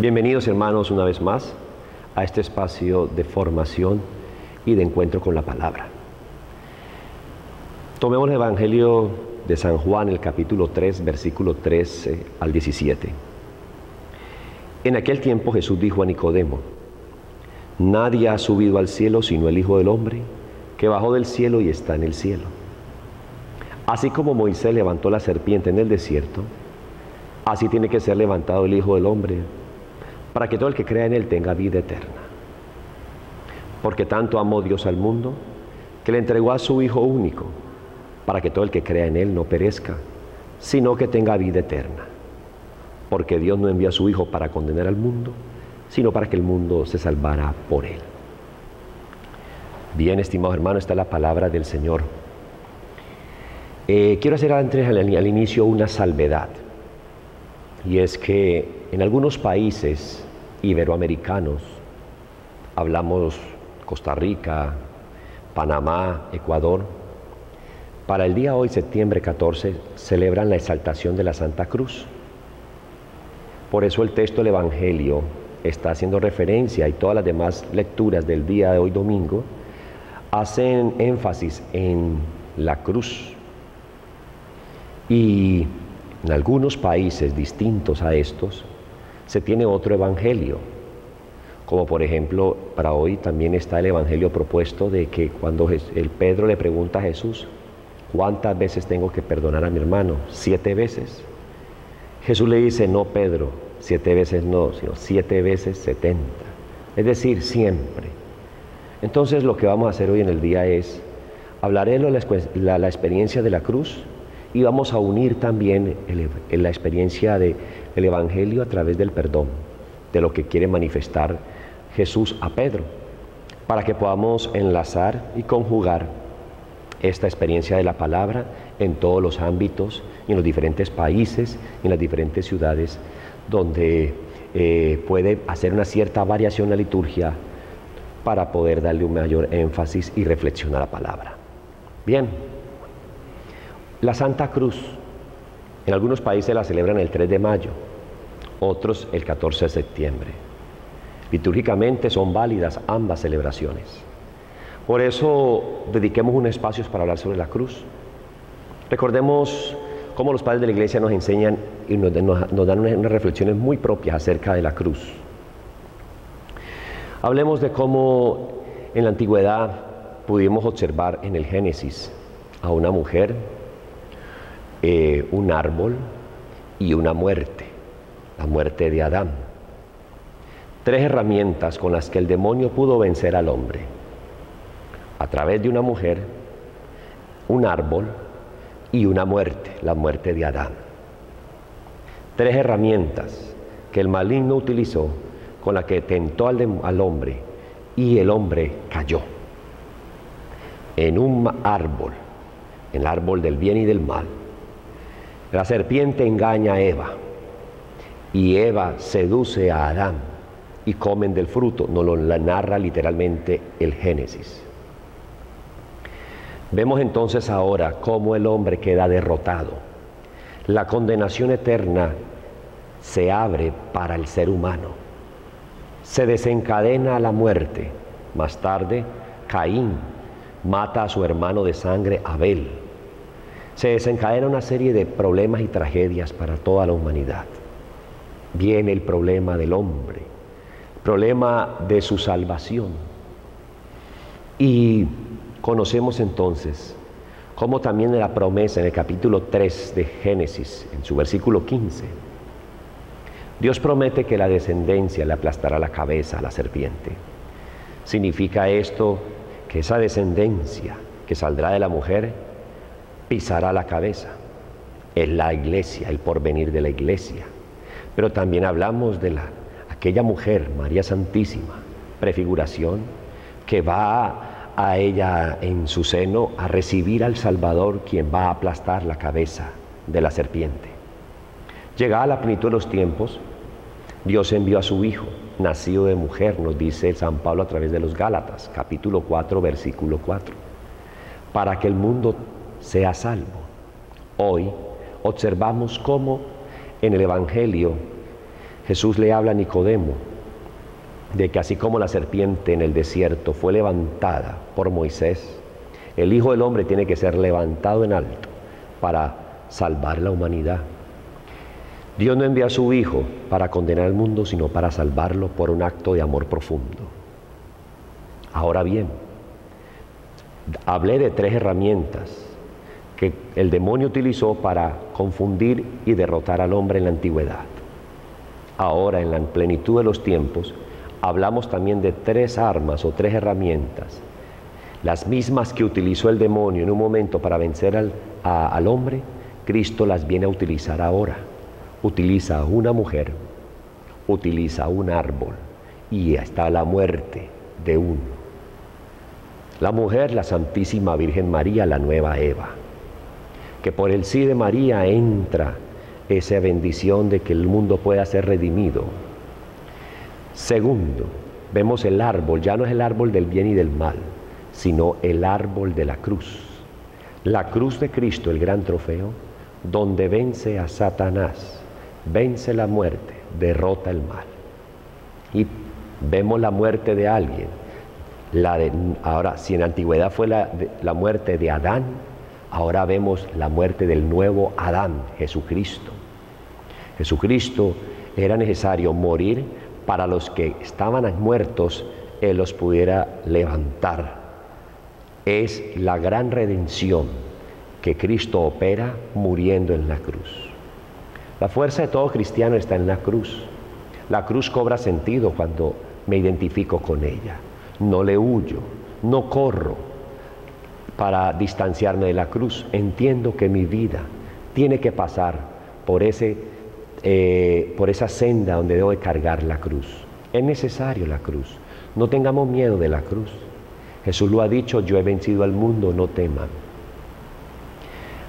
Bienvenidos, hermanos, una vez más a este espacio de formación y de encuentro con la palabra. Tomemos el Evangelio de San Juan, el capítulo 3, versículo 13 al 17. En aquel tiempo Jesús dijo a Nicodemo: nadie ha subido al cielo sino el Hijo del Hombre, que bajó del cielo y está en el cielo. Así como Moisés levantó la serpiente en el desierto, así tiene que ser levantado el Hijo del Hombre, para que todo el que crea en Él tenga vida eterna. Porque tanto amó Dios al mundo, que le entregó a su Hijo único, para que todo el que crea en Él no perezca, sino que tenga vida eterna. Porque Dios no envió a su Hijo para condenar al mundo, sino para que el mundo se salvara por Él. Bien, estimados hermanos, esta es la palabra del Señor. Quiero hacer antes al inicio una salvedad. Y es que en algunos países iberoamericanos, hablamos Costa Rica, Panamá, Ecuador, para el día hoy, septiembre 14, celebran la exaltación de la Santa Cruz. Por eso el texto del Evangelio está haciendo referencia, y todas las demás lecturas del día de hoy, domingo, hacen énfasis en la cruz. Y en algunos países distintos a estos, se tiene otro evangelio, como por ejemplo, para hoy también está el evangelio propuesto de que cuando el Pedro le pregunta a Jesús: ¿cuántas veces tengo que perdonar a mi hermano? 7 veces. Jesús le dice: no, Pedro, 7 veces no, sino 7 veces 70. Es decir, siempre. Entonces lo que vamos a hacer hoy en el día es, hablaré de la experiencia de la cruz, y vamos a unir también la experiencia del Evangelio a través del perdón, de lo que quiere manifestar Jesús a Pedro, para que podamos enlazar y conjugar esta experiencia de la palabra en todos los ámbitos, y en los diferentes países, y en las diferentes ciudades, donde puede hacer una cierta variación a la liturgia para poder darle un mayor énfasis y reflexión a la palabra. Bien. La Santa Cruz, en algunos países la celebran el 3 de mayo, otros el 14 de septiembre. Litúrgicamente son válidas ambas celebraciones. Por eso dediquemos unos espacios para hablar sobre la cruz. Recordemos cómo los padres de la Iglesia nos enseñan y nos dan unas reflexiones muy propias acerca de la cruz. Hablemos de cómo en la antigüedad pudimos observar en el Génesis a una mujer, un árbol y una muerte, la muerte de Adán. 3 herramientas con las que el demonio pudo vencer al hombre: a través de una mujer, un árbol y una muerte, la muerte de Adán. 3 herramientas que el maligno utilizó, con las que tentó al hombre, y el hombre cayó. En un árbol, el árbol del bien y del mal, la serpiente engaña a Eva, y Eva seduce a Adán, y comen del fruto. Nos lo narra literalmente el Génesis. Vemos entonces ahora cómo el hombre queda derrotado. La condenación eterna se abre para el ser humano. Se desencadena la muerte. Más tarde, Caín mata a su hermano de sangre, Abel. Se desencadena una serie de problemas y tragedias para toda la humanidad. Viene el problema del hombre, el problema de su salvación. Y conocemos entonces cómo también en la promesa, en el capítulo 3 de Génesis, en su versículo 15, Dios promete que la descendencia le aplastará la cabeza a la serpiente. Significa esto que esa descendencia que saldrá de la mujer pisará la cabeza. Es la iglesia, el porvenir de la iglesia. Pero también hablamos de aquella mujer, María Santísima, prefiguración, que va a ella en su seno a recibir al Salvador, quien va a aplastar la cabeza de la serpiente. Llegada la plenitud de los tiempos, Dios envió a su Hijo, nacido de mujer, nos dice San Pablo a través de los Gálatas, capítulo 4, versículo 4, para que el mundo sea salvo. Hoy observamos cómo en el Evangelio Jesús le habla a Nicodemo de que así como la serpiente en el desierto fue levantada por Moisés, el Hijo del Hombre tiene que ser levantado en alto para salvar la humanidad. Dios no envía a su Hijo para condenar al mundo, sino para salvarlo por un acto de amor profundo. Ahora bien, hablé de 3 herramientas que el demonio utilizó para confundir y derrotar al hombre en la antigüedad. Ahora, en la plenitud de los tiempos, hablamos también de 3 armas o 3 herramientas, las mismas que utilizó el demonio en un momento para vencer al hombre. Cristo las viene a utilizar ahora. Utiliza a una mujer, utiliza un árbol y está la muerte de uno. La mujer, la Santísima Virgen María, la nueva Eva, que por el sí de María entra esa bendición de que el mundo pueda ser redimido. Segundo, vemos el árbol, ya no es el árbol del bien y del mal, sino el árbol de la cruz. La cruz de Cristo, el gran trofeo, donde vence a Satanás, vence la muerte, derrota el mal. Y vemos la muerte de alguien. Ahora, si en la antigüedad fue la muerte de Adán, ahora vemos la muerte del nuevo Adán, Jesucristo. Jesucristo era necesario morir para los que estaban muertos, Él los pudiera levantar. Es la gran redención que Cristo opera muriendo en la cruz. La fuerza de todo cristiano está en la cruz. La cruz cobra sentido cuando me identifico con ella. No le huyo, no corro para distanciarme de la cruz. Entiendo que mi vida tiene que pasar por esa senda donde debo de cargar la cruz. Es necesario la cruz. No tengamos miedo de la cruz. Jesús lo ha dicho: yo he vencido al mundo, no teman.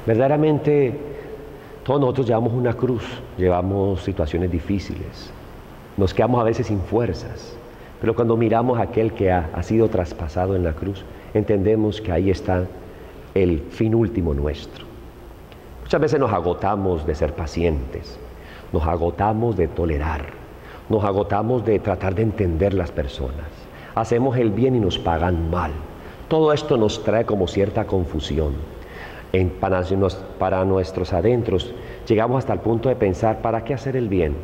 Verdaderamente, todos nosotros llevamos una cruz, llevamos situaciones difíciles. Nos quedamos a veces sin fuerzas. Pero cuando miramos a aquel que ha sido traspasado en la cruz, entendemos que ahí está el fin último nuestro. Muchas veces nos agotamos de ser pacientes, nos agotamos de tolerar, nos agotamos de tratar de entender las personas. Hacemos el bien y nos pagan mal. Todo esto nos trae como cierta confusión. Para nuestros adentros llegamos hasta el punto de pensar: ¿para qué hacer el bien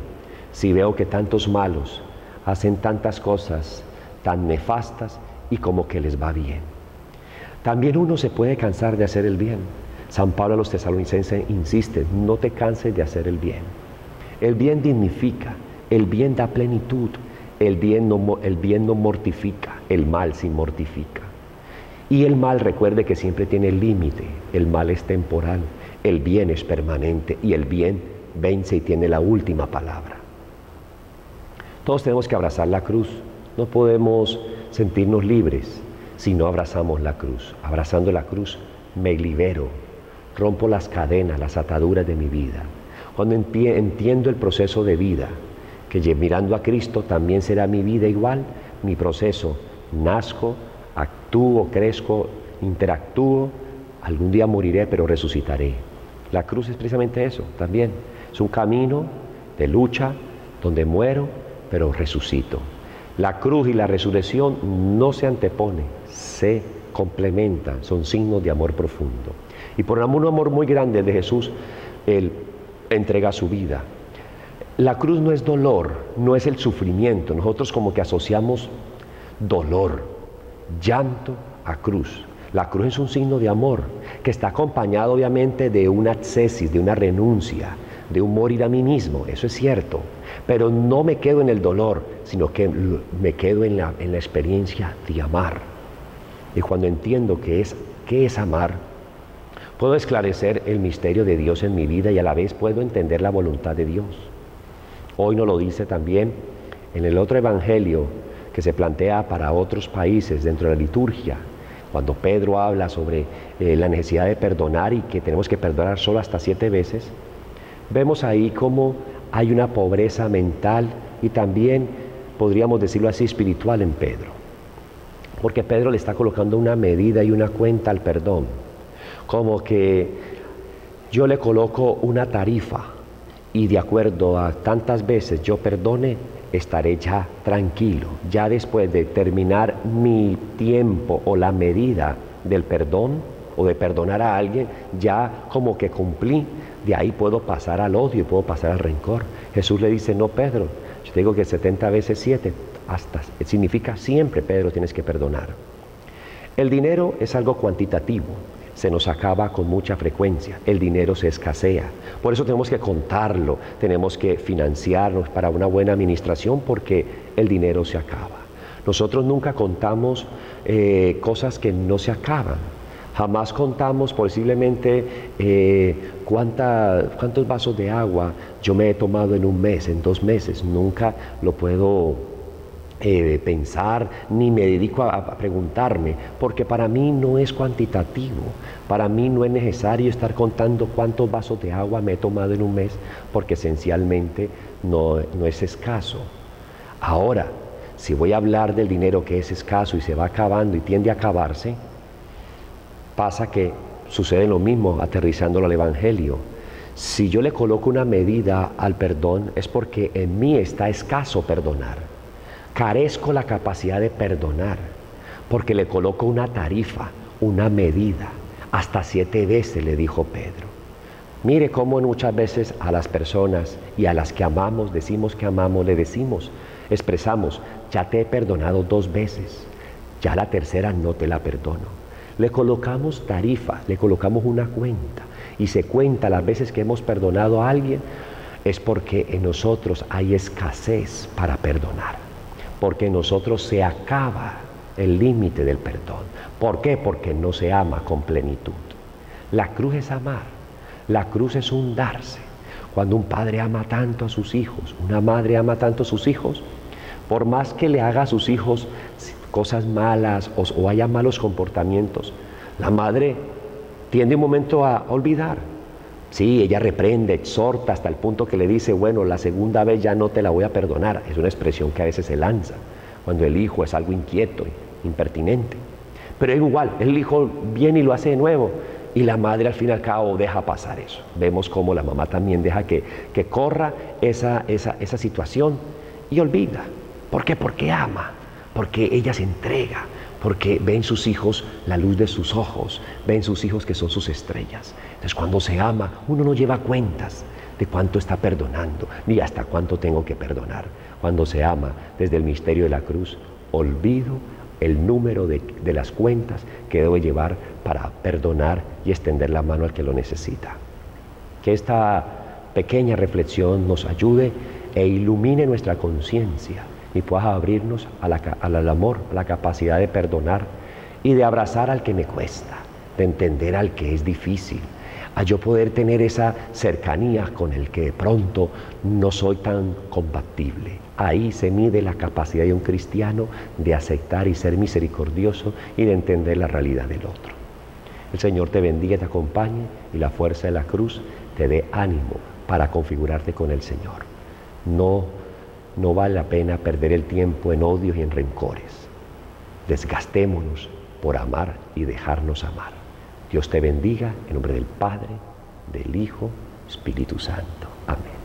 si veo que tantos malos hacen tantas cosas tan nefastas y como que les va bien? También uno se puede cansar de hacer el bien. San Pablo a los tesalonicenses insiste: no te canses de hacer el bien. El bien dignifica, el bien da plenitud, el bien no mortifica, el mal sí mortifica. Y el mal, recuerde que siempre tiene límite. El mal es temporal, el bien es permanente y el bien vence y tiene la última palabra. Todos tenemos que abrazar la cruz. No podemos sentirnos libres si no abrazamos la cruz. Abrazando la cruz me libero, rompo las cadenas, las ataduras de mi vida. Cuando entiendo el proceso de vida, que mirando a Cristo también será mi vida igual, mi proceso: nazco, actúo, crezco, interactúo, algún día moriré pero resucitaré. La cruz es precisamente eso también. Es un camino de lucha donde muero pero resucito. La cruz y la resurrección no se anteponen, se complementan, son signos de amor profundo. Y por un amor muy grande de Jesús, Él entrega su vida. La cruz no es dolor, no es el sufrimiento. Nosotros como que asociamos dolor, llanto a cruz. La cruz es un signo de amor que está acompañado obviamente de una ascesis, de una renuncia, de un morir a mí mismo. Eso es cierto, pero no me quedo en el dolor, sino que me quedo en la experiencia de amar. Y cuando entiendo qué es amar, puedo esclarecer el misterio de Dios en mi vida y a la vez puedo entender la voluntad de Dios. Hoy nos lo dice también en el otro evangelio que se plantea para otros países dentro de la liturgia, cuando Pedro habla sobre la necesidad de perdonar y que tenemos que perdonar solo hasta 7 veces, vemos ahí cómo hay una pobreza mental y también, podríamos decirlo así, espiritual en Pedro. Porque Pedro le está colocando una medida y una cuenta al perdón. Como que yo le coloco una tarifa y de acuerdo a tantas veces yo perdone, estaré ya tranquilo. Ya después de terminar mi tiempo o la medida del perdón o de perdonar a alguien, ya como que cumplí. De ahí puedo pasar al odio y puedo pasar al rencor. Jesús le dice, no, Pedro, yo te digo que 70 veces 7, significa siempre, Pedro, tienes que perdonar. El dinero es algo cuantitativo, se nos acaba con mucha frecuencia, el dinero se escasea. Por eso tenemos que contarlo, tenemos que financiarnos para una buena administración porque el dinero se acaba. Nosotros nunca contamos cosas que no se acaban. Jamás contamos posiblemente cuántos vasos de agua yo me he tomado en un mes, en 2 meses. Nunca lo puedo pensar, ni me dedico a preguntarme, porque para mí no es cuantitativo. Para mí no es necesario estar contando cuántos vasos de agua me he tomado en un mes, porque esencialmente no es escaso. Ahora, si voy a hablar del dinero que es escaso y se va acabando y tiende a acabarse, pasa que sucede lo mismo aterrizándolo al Evangelio. Si yo le coloco una medida al perdón es porque en mí está escaso perdonar. Carezco la capacidad de perdonar porque le coloco una tarifa, una medida. Hasta 7 veces le dijo Pedro. Mire cómo muchas veces a las personas y a las que amamos, decimos que amamos, le decimos, expresamos, ya te he perdonado 2 veces, ya la tercera no te la perdono. Le colocamos tarifa, le colocamos una cuenta y se cuenta las veces que hemos perdonado a alguien, es porque en nosotros hay escasez para perdonar, porque en nosotros se acaba el límite del perdón. ¿Por qué? Porque no se ama con plenitud. La cruz es amar, la cruz es un darse. Cuando un padre ama tanto a sus hijos, una madre ama tanto a sus hijos, por más que le haga a sus hijos cosas malas o haya malos comportamientos, la madre tiende un momento a olvidar. Sí, ella reprende, exhorta hasta el punto que le dice, bueno, la segunda vez ya no te la voy a perdonar. Es una expresión que a veces se lanza cuando el hijo es algo inquieto, impertinente. Pero igual, el hijo viene y lo hace de nuevo y la madre al fin y al cabo deja pasar eso. Vemos cómo la mamá también deja que corra esa situación y olvida. ¿Por qué? Porque ama. Porque ella se entrega, porque ve en sus hijos la luz de sus ojos, ve en sus hijos que son sus estrellas. Entonces cuando se ama, uno no lleva cuentas de cuánto está perdonando, ni hasta cuánto tengo que perdonar. Cuando se ama desde el misterio de la cruz, olvido el número de las cuentas que debo llevar para perdonar y extender la mano al que lo necesita. Que esta pequeña reflexión nos ayude e ilumine nuestra conciencia y pueda abrirnos al amor, a la capacidad de perdonar y de abrazar al que me cuesta, de entender al que es difícil, a yo poder tener esa cercanía con el que de pronto no soy tan compatible. Ahí se mide la capacidad de un cristiano de aceptar y ser misericordioso y de entender la realidad del otro. El Señor te bendiga y te acompañe y la fuerza de la cruz te dé ánimo para configurarte con el Señor. No vale la pena perder el tiempo en odios y en rencores. Desgastémonos por amar y dejarnos amar. Dios te bendiga en nombre del Padre, del Hijo, Espíritu Santo. Amén.